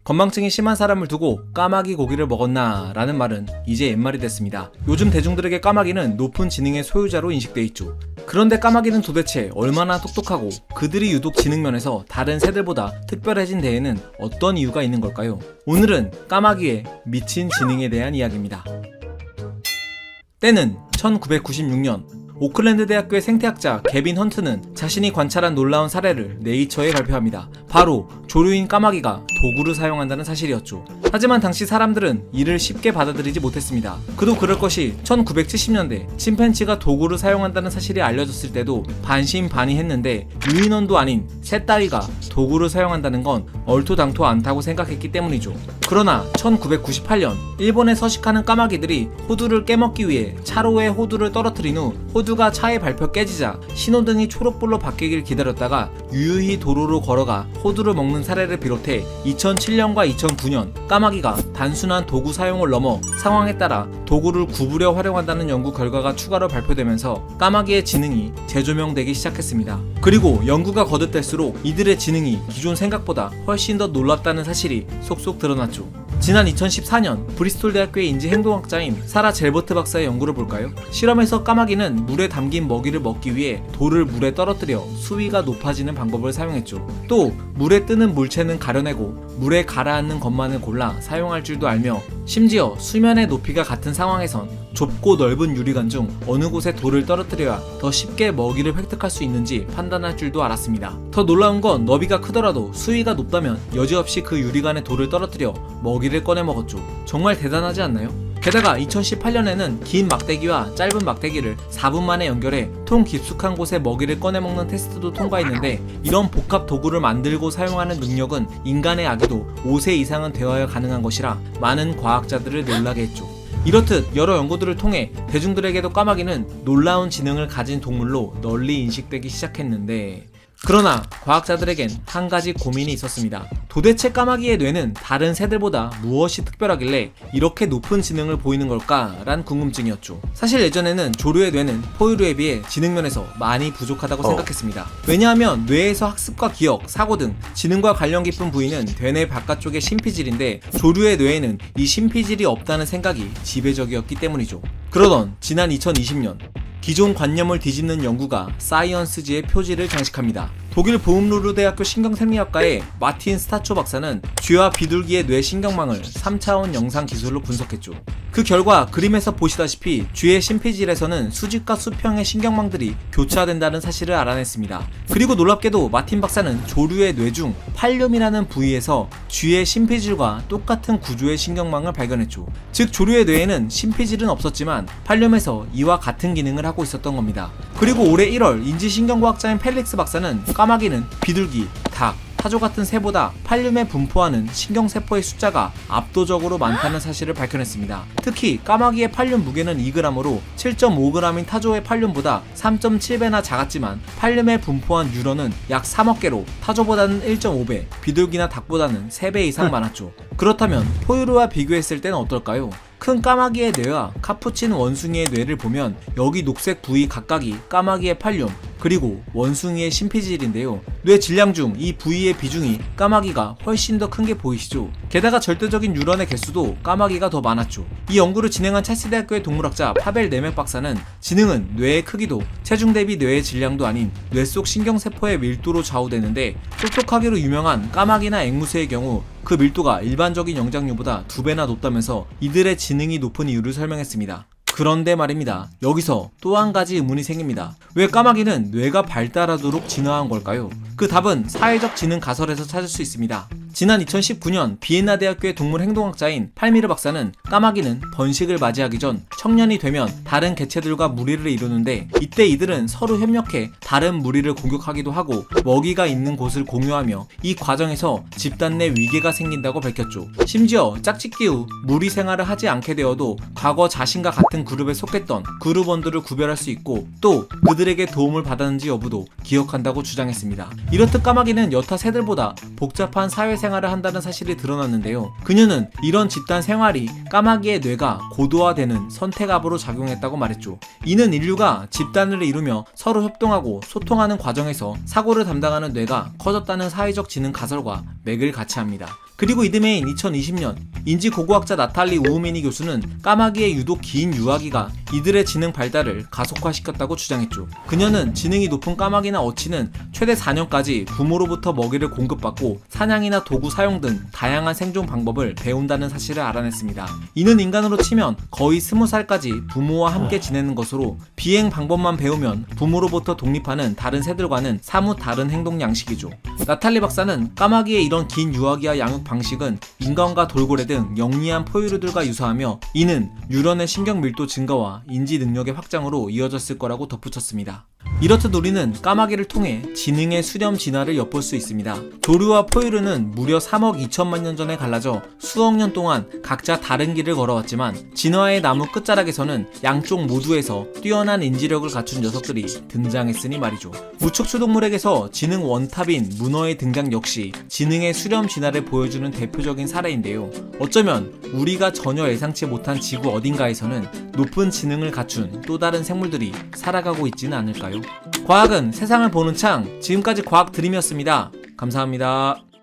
건망증이 심한 사람을 두고 까마귀 고기를 먹었나 라는 말은 이제 옛말이 됐습니다. 요즘 대중들에게 까마귀는 높은 지능의 소유자로 인식돼 있죠. 그런데 까마귀는 도대체 얼마나 똑똑하고 그들이 유독 지능면에서 다른 새들보다 특별해진 데에는 어떤 이유가 있는 걸까요? 오늘은 까마귀의 미친 지능에 대한 이야기입니다. 때는 1996년 오클랜드 대학교의 생태학자 개빈 헌트는 자신이 관찰한 놀라운 사례를 네이처에 발표합니다. 바로 조류인 까마귀가 도구를 사용한다는 사실이었죠. 하지만 당시 사람들은 이를 쉽게 받아들이지 못했습니다. 그도 그럴 것이 1970년대 침팬지가 도구를 사용한다는 사실이 알려졌을 때도 반신반의했는데 유인원도 아닌 새 따위가 도구를 사용한다는 건 얼토당토 않다고 생각했기 때문이죠. 그러나 1998년 일본에 서식하는 까마귀들이 호두를 깨먹기 위해 차로에 호두를 떨어뜨린 후 호두가 차에 밟혀 깨지자 신호등이 초록불로 바뀌길 기다렸다가 유유히 도로로 걸어가 호두를 먹는 사례를 비롯해 2007년과 2009년 까마귀가 단순한 도구 사용을 넘어 상황에 따라 도구를 구부려 활용한다는 연구 결과가 추가로 발표되면서 까마귀의 지능이 재조명되기 시작했습니다. 그리고 연구가 거듭될수록 이들의 지능이 기존 생각보다 훨씬 더 놀랍다는 사실이 속속 드러났죠. 지난 2014년 브리스톨 대학교의 인지행동학자인 사라 젤버트 박사의 연구를 볼까요? 실험에서 까마귀는 물에 담긴 먹이를 먹기 위해 돌을 물에 떨어뜨려 수위가 높아지는 방법을 사용했죠. 또 물에 뜨는 물체는 가려내고 물에 가라앉는 것만을 골라 사용할 줄도 알며 심지어 수면의 높이가 같은 상황에선 좁고 넓은 유리관 중 어느 곳에 돌을 떨어뜨려야 더 쉽게 먹이를 획득할 수 있는지 판단할 줄도 알았습니다. 더 놀라운 건 너비가 크더라도 수위가 높다면 여지없이 그 유리관에 돌을 떨어뜨려 먹이를 꺼내 먹었죠. 정말 대단하지 않나요? 게다가 2018년에는 긴 막대기와 짧은 막대기를 4분 만에 연결해 통 깊숙한 곳에 먹이를 꺼내 먹는 테스트도 통과했는데 이런 복합 도구를 만들고 사용하는 능력은 인간의 아기도 5세 이상은 되어야 가능한 것이라 많은 과학자들을 놀라게 했죠. 이렇듯 여러 연구들을 통해 대중들에게도 까마귀는 놀라운 지능을 가진 동물로 널리 인식되기 시작했는데 그러나 과학자들에겐 한 가지 고민이 있었습니다. 도대체 까마귀의 뇌는 다른 새들보다 무엇이 특별하길래 이렇게 높은 지능을 보이는 걸까? 란 궁금증이었죠. 사실 예전에는 조류의 뇌는 포유류에 비해 지능면에서 많이 부족하다고 생각했습니다. 왜냐하면 뇌에서 학습과 기억, 사고 등 지능과 관련 깊은 부위는 되뇌 바깥쪽의 심피질인데 조류의 뇌에는 이 심피질이 없다는 생각이 지배적이었기 때문이죠. 그러던 지난 2020년 기존 관념을 뒤집는 연구가 사이언스지의 표지를 장식합니다. 독일 보움루르 대학교 신경생리학과의 마틴 스타초 박사는 쥐와 비둘기의 뇌 신경망을 3차원 영상 기술로 분석했죠. 그 결과 그림에서 보시다시피 쥐의 심피질에서는 수직과 수평의 신경망들이 교차된다는 사실을 알아냈습니다. 그리고 놀랍게도 마틴 박사는 조류의 뇌 중 팔륨이라는 부위에서 쥐의 심피질과 똑같은 구조의 신경망을 발견했죠. 즉 조류의 뇌에는 심피질은 없었지만 팔륨에서 이와 같은 기능을 하고 있었던 겁니다. 그리고 올해 1월 인지신경과학자인 펠릭스 박사는 까마귀는 비둘기, 닭, 타조 같은 새보다 팔륨에 분포하는 신경세포의 숫자가 압도적으로 많다는 사실을 밝혀냈습니다. 특히 까마귀의 팔륨 무게는 2g으로 7.5g인 타조의 팔륨보다 3.7배나 작았지만 팔륨에 분포한 뉴런은 약 3억 개로 타조보다는 1.5배, 비둘기나 닭보다는 3배 이상 많았죠. 그렇다면 포유류와 비교했을 때는 어떨까요? 큰 까마귀의 뇌와 카푸친 원숭이의 뇌를 보면 여기 녹색 부위 각각이 까마귀의 팔륨 그리고 원숭이의 심피질인데요. 뇌 질량 중 이 부위의 비중이 까마귀가 훨씬 더 큰 게 보이시죠? 게다가 절대적인 뉴런의 개수도 까마귀가 더 많았죠. 이 연구를 진행한 찰스 대학교의 동물학자 파벨 네맥 박사는 지능은 뇌의 크기도 체중 대비 뇌의 질량도 아닌 뇌 속 신경세포의 밀도로 좌우되는데 똑똑하기로 유명한 까마귀나 앵무새의 경우 그 밀도가 일반적인 영장류보다 2배나 높다면서 이들의 지능이 높은 이유를 설명했습니다. 그런데 말입니다. 여기서 또 한 가지 의문이 생깁니다. 왜 까마귀는 뇌가 발달하도록 진화한 걸까요? 그 답은 사회적 지능 가설에서 찾을 수 있습니다. 지난 2019년 비엔나 대학교의 동물 행동학자인 팔미르 박사는 까마귀는 번식을 맞이하기 전 청년이 되면 다른 개체들과 무리를 이루는데 이때 이들은 서로 협력해 다른 무리를 공격하기도 하고 먹이가 있는 곳을 공유하며 이 과정에서 집단 내 위계가 생긴다고 밝혔죠. 심지어 짝짓기 후 무리 생활을 하지 않게 되어도 과거 자신과 같은 그룹에 속했던 그룹원들을 구별할 수 있고 또 그들에게 도움을 받았는지 여부도 기억한다고 주장했습니다. 이렇듯 까마귀는 여타 새들보다 복잡한 사회생활을 한다는 사실이 드러났는데요. 그녀는 이런 집단 생활이 까마귀의 뇌가 고도화되는 선택압으로 작용했다고 말했죠. 이는 인류가 집단을 이루며 서로 협동하고 소통하는 과정에서 사고를 담당하는 뇌가 커졌다는 사회적 지능 가설과 맥을 같이 합니다. 그리고 이듬해인 2020년 인지고고학자 나탈리 우우미니 교수는 까마귀의 유독 긴 유아기가 이들의 지능 발달을 가속화시켰다고 주장했죠. 그녀는 지능이 높은 까마귀나 어치는 최대 4년까지 부모로부터 먹이를 공급받고 사냥이나 도구 사용 등 다양한 생존 방법을 배운다는 사실을 알아냈습니다. 이는 인간으로 치면 거의 20살까지 부모와 함께 지내는 것으로 비행 방법만 배우면 부모로부터 독립하는 다른 새들과는 사뭇 다른 행동 양식이죠. 나탈리 박사는 까마귀의 이런 긴 유아기와 양육 방식은 인간과 돌고래 등 영리한 포유류들과 유사하며 이는 뉴런의 신경 밀도 증가와 인지 능력의 확장으로 이어졌을 거라고 덧붙였습니다. 이렇듯 우리는 까마귀를 통해 지능의 수렴 진화를 엿볼 수 있습니다. 조류와 포유류는 무려 3억 2천만 년 전에 갈라져 수억 년 동안 각자 다른 길을 걸어왔지만 진화의 나무 끝자락에서는 양쪽 모두에서 뛰어난 인지력을 갖춘 녀석들이 등장했으니 말이죠. 무척추동물에게서 지능 원탑인 문어의 등장 역시 지능의 수렴 진화를 보여주는 대표적인 사례인데요. 어쩌면 우리가 전혀 예상치 못한 지구 어딘가에서는 높은 지능을 갖춘 또 다른 생물들이 살아가고 있지는 않을까요? 과학은 세상을 보는 창, 지금까지 과학 드림이었습니다. 감사합니다.